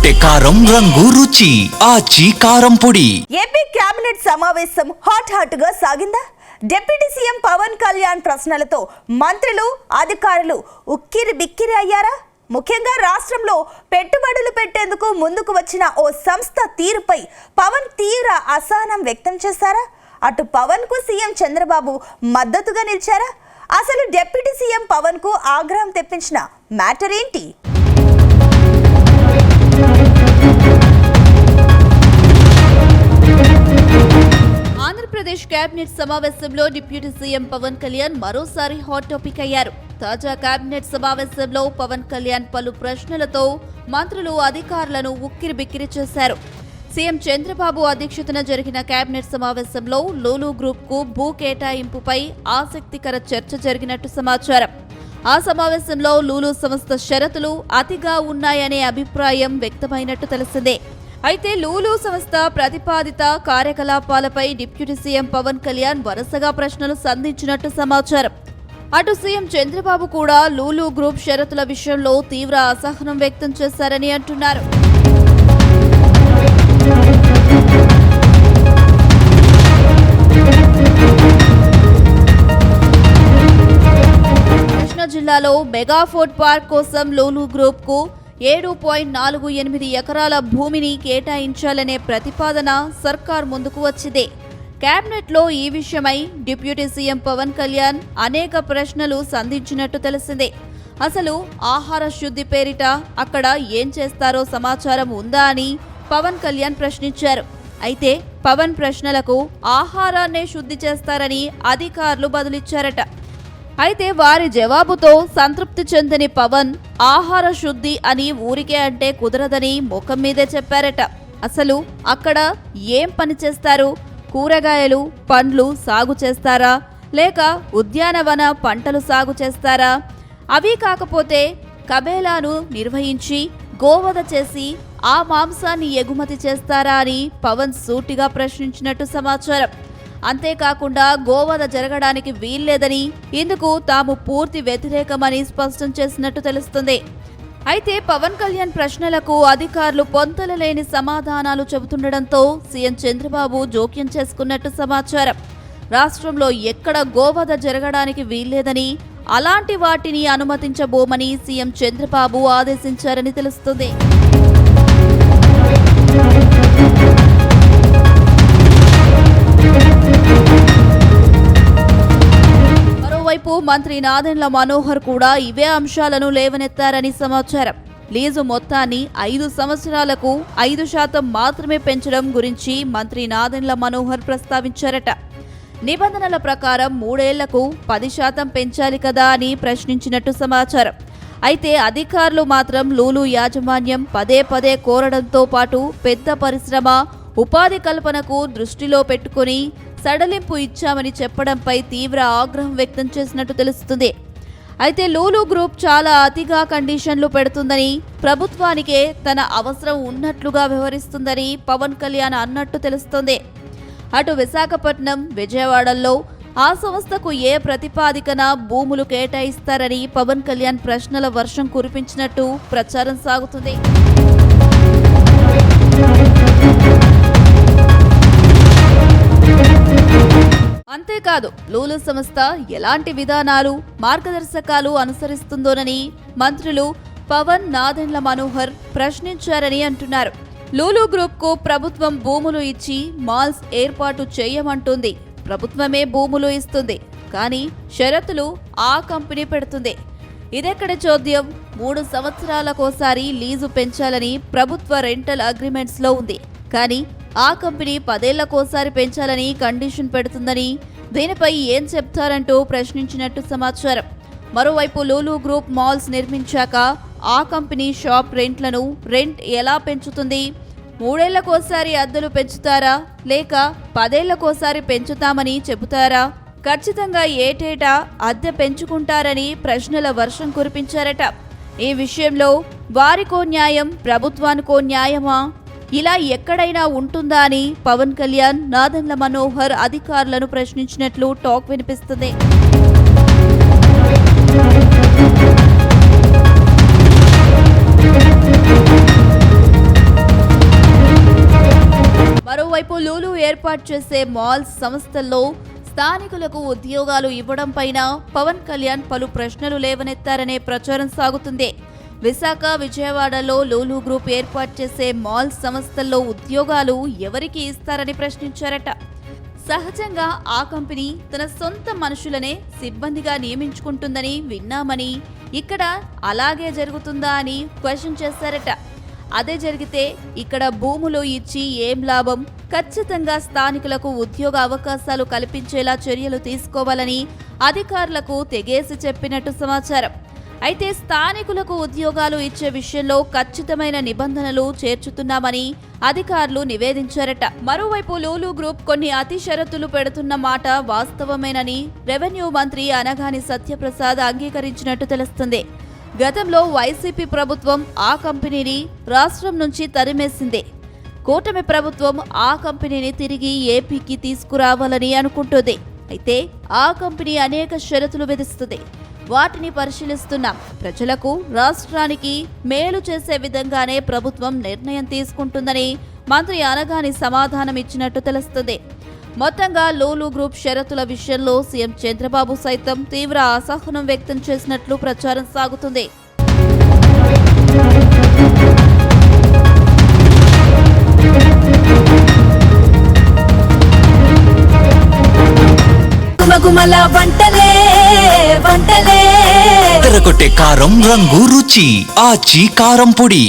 కొట్టే కారం రంగు రుచి ఆచి కారం పొడి. ఏపీ కేబినెట్ సమావేశం హాట్ గా సాగిందా? డిప్యూటీ సీఎం పవన్ కళ్యాణ్ ప్రశ్నలతో మంత్రులు అధికారులు ఉక్కిరి బిక్కిరి అయ్యారా? ముఖ్యంగా రాష్ట్రంలో పెట్టుబడులు పెట్టేందుకు ముందుకు వచ్చిన ఓ సంస్థ తీరుపై పవన్ తీవ్ర అసహనం వ్యక్తం చేశారా? అటు పవన్ కు సీఎం చంద్రబాబు మద్దతుగా నిలిచారా? అసలు డిప్యూటీ సీఎం పవన్ కు ఆగ్రహం తెప్పించిన మ్యాటర్ ఏంటి? ఆంధ్రప్రదేశ్ కేబినెట్ సమావేశంలో డిప్యూటీ సీఎం పవన్ కళ్యాణ్ మరోసారి హాట్ టాపిక్ అయ్యారు. తాజా కేబినెట్ సమావేశంలో పవన్ కళ్యాణ్ పలు ప్రశ్నలతో మంత్రులు అధికారులను ఉక్కిరిబిక్కిరి చేశారు. సీఎం చంద్రబాబు అధ్యక్షతన జరిగిన కేబినెట్ సమావేశంలో లూలు గ్రూప్ కు భూ కేటాయింపుపై ఆసక్తికర చర్చ జరిగినట్టు సమాచారం. ఆ సమావేశంలో లూలు సంస్థ షరతులు అతిగా ఉన్నాయనే అభిప్రాయం వ్యక్తమైనట్టు తెలిసిందే. అయితే లూలు సంస్థ ప్రతిపాదిత కార్యకలాపాలపై డిప్యూటీ సీఎం పవన్ కళ్యాణ్ వరుసగా ప్రశ్నలు సంధించినట్టు సమాచారం. అటు సీఎం చంద్రబాబు కూడా లూలు గ్రూప్ షరతుల విషయంలో తీవ్ర అసహనం వ్యక్తం చేశారని అంటున్నారు. కృష్ణా జిల్లాలో మెగా ఫుడ్ పార్క్ కోసం లూలు గ్రూప్ కు 7.48 ఎకరాల భూమిని కేటాయించాలనే ప్రతిపాదన సర్కార్ ముందుకు వచ్చింది. కేబినెట్ లో ఈ విషయమై డిప్యూటీ సీఎం పవన్ కళ్యాణ్ అనేక ప్రశ్నలు సంధించినట్టు తెలిసింది. అసలు ఆహార శుద్ధి పేరిట అక్కడ ఏం చేస్తారో సమాచారం ఉందా అని పవన్ కళ్యాణ్ ప్రశ్నించారు. అయితే పవన్ ప్రశ్నలకు ఆహారాన్నే శుద్ధి చేస్తారని అధికారులు బదులిచ్చారట. అయితే వారి జవాబుతో సంతృప్తి చెందని పవన్ ఆహార శుద్ధి అని ఊరికే అంటే కుదరదని ముఖం మీదే చెప్పారట. అసలు అక్కడ ఏం పని చేస్తారు? కూరగాయలు, పండ్లు సాగు చేస్తారా, లేక ఉద్యానవన పంటలు సాగు చేస్తారా? అవి కాకపోతే కబేలాను నిర్వహించి గోవధ చేసి ఆ మాంసాన్ని ఎగుమతి చేస్తారా అని పవన్ సూటిగా ప్రశ్నించినట్టు సమాచారం. అంతేకాకుండా గోవధ జరగడానికి వీల్లేదని, ఇందుకు తాము పూర్తి వ్యతిరేకమని స్పష్టం చేసినట్టు తెలుస్తుంది. అయితే పవన్ కళ్యాణ్ ప్రశ్నలకు అధికారులు పొంతలలేని సమాధానాలు చెబుతుండటంతో సీఎం చంద్రబాబు జోక్యం చేసుకున్నట్టు సమాచారం. రాష్ట్రంలో ఎక్కడ గోవధ జరగడానికి వీల్లేదని, అలాంటి వాటిని అనుమతించబోమని సీఎం చంద్రబాబు ఆదేశించారని తెలుస్తుంది. మరోవైపు మంత్రి నాదెండ్ల మనోహర్ కూడా ఇవే అంశాలను లేవనెత్తారని సమాచారం. లీజు మొత్తాన్ని 5 సంవత్సరాలకు 5% మాత్రమే పెంచడం గురించి మంత్రి నాదెండ్ల మనోహర్ ప్రస్తావించారట. నిబంధనల ప్రకారం 3 ఏళ్లకు 10% పెంచాలి కదా అని ప్రశ్నించినట్టు సమాచారం. అయితే అధికారులు మాత్రం లూలు యాజమాన్యం పదే కోరడంతో పాటు పెద్ద పరిశ్రమ ఉపాధి కల్పనకు దృష్టిలో పెట్టుకుని సడలింపు ఇచ్చామని చెప్పడంపై తీవ్ర ఆగ్రహం వ్యక్తం చేసినట్టు తెలుస్తుంది. అయితే లూలు గ్రూప్ చాలా అతిగా కండిషన్లు పెడుతుందని, ప్రభుత్వానికే తన అవసరం ఉన్నట్లుగా వ్యవహరిస్తుందని పవన్ కళ్యాణ్ అన్నట్టు తెలుస్తుంది. అటు విశాఖపట్నం, విజయవాడల్లో ఆ సంస్థకు ఏ ప్రతిపాదికన భూములు కేటాయిస్తారని పవన్ కళ్యాణ్ ప్రశ్నల వర్షం కురిపించినట్టు ప్రచారం సాగుతుంది. అంతేకాదు లూలు సంస్థ ఎలాంటి విధానాలు, మార్గదర్శకాలు అనుసరిస్తుందోనని మంత్రులు పవన్, నాదెండ్ల మనోహర్ ప్రశ్నించారని అంటున్నారు. లూలు గ్రూప్ కు ప్రభుత్వం భూములు ఇచ్చి మాల్స్ ఏర్పాటు చేయమంటుంది. ప్రభుత్వమే భూములు ఇస్తుంది, కానీ షరతులు ఆ కంపెనీ పెడుతుంది. ఇదెక్కడ చోద్యం? 3 సంవత్సరాలకోసారి లీజు పెంచాలని ప్రభుత్వ రెంటల్ అగ్రిమెంట్స్ లో ఉంది. కానీ ఆ కంపెనీ 10 ఏళ్లకోసారి పెంచాలని కండిషన్ పెడుతుందని, దీనిపై ఏం చెప్తారంటూ ప్రశ్నించినట్టు సమాచారం. మరోవైపు లూలు గ్రూప్ మాల్స్ నిర్మించాక ఆ కంపెనీ షాప్ రెంట్ ఎలా పెంచుతుంది? 3 ఏళ్లకోసారి అద్దెలు పెంచుతారా, లేక 10 ఏళ్లకోసారి పెంచుతామని చెబుతారా? ఖచ్చితంగా ఏటేటా అద్దె పెంచుకుంటారని ప్రశ్నల వర్షం కురిపించారట. ఈ విషయంలో వారికో న్యాయం, ప్రభుత్వానికో న్యాయమా? ఇలా ఎక్కడైనా ఉంటుందా అని పవన్ కళ్యాణ్, నాదెండ్ల మనోహర్ అధికారులను ప్రశ్నించినట్లు టాక్ వినిపిస్తుంది. ఏర్పాటు చేసే మాల్స్ సంస్థల్లో స్థానికులకు ఉద్యోగాలు ఇవ్వడం పైన పవన్ కళ్యాణ్ పలు ప్రశ్నలు లేవనెత్తారనే ప్రచారం సాగుతుంది. విశాఖ, విజయవాడలో లూలు గ్రూప్ ఏర్పాటు చేసే మాల్స్ సంస్థల్లో ఉద్యోగాలు ఎవరికి ఇస్తారని ప్రశ్నించారట. సహజంగా ఆ కంపెనీ తన సొంత మనుషులనే సిబ్బందిగా నియమించుకుంటుందని విన్నామని, ఇక్కడ అలాగే జరుగుతుందా అని క్వశ్చన్ చేశారట. అదే జరిగితే ఇక్కడ భూములు ఇచ్చి ఏం లాభం? ఖచ్చితంగా స్థానికులకు ఉద్యోగ అవకాశాలు కల్పించేలా చర్యలు తీసుకోవాలని అధికారులకు తెగేసి చెప్పినట్టు సమాచారం. అయితే స్థానికులకు ఉద్యోగాలు ఇచ్చే విషయంలో ఖచ్చితమైన నిబంధనలు చేర్చుతున్నామని అధికారులు నివేదించారట. మరోవైపు లూలు గ్రూప్ కొన్ని అతి షరతులు పెడుతున్న మాట వాస్తవమేనని రెవెన్యూ మంత్రి అనగాని సత్యప్రసాద్ అంగీకరించినట్టు తెలుస్తుంది. గతంలో వైసీపీ ప్రభుత్వం ఆ కంపెనీని రాష్ట్రం నుంచి తరిమేసింది. కూటమి ప్రభుత్వం ఆ కంపెనీని తిరిగి ఏపీకి తీసుకురావాలని అనుకుంటుంది. అయితే ఆ కంపెనీ అనేక షరతులు విధిస్తుంది. వాటిని పరిశీలిస్తున్నాం. ప్రజలకు, రాష్ట్రానికి మేలు చేసే విధంగానే ప్రభుత్వం నిర్ణయం తీసుకుంటుందని మంత్రి అనగాని సమాధానం ఇచ్చినట్టు తెలుస్తుంది. మొత్తంగా లూలు గ్రూప్ షరతుల విషయంలో సీఎం చంద్రబాబు సైతం తీవ్ర అసహనం వ్యక్తం చేసినట్లు ప్రచారం సాగుతుంది. తెరకొట్టే కారం రంగు రుచి ఆచి కారం పొడి.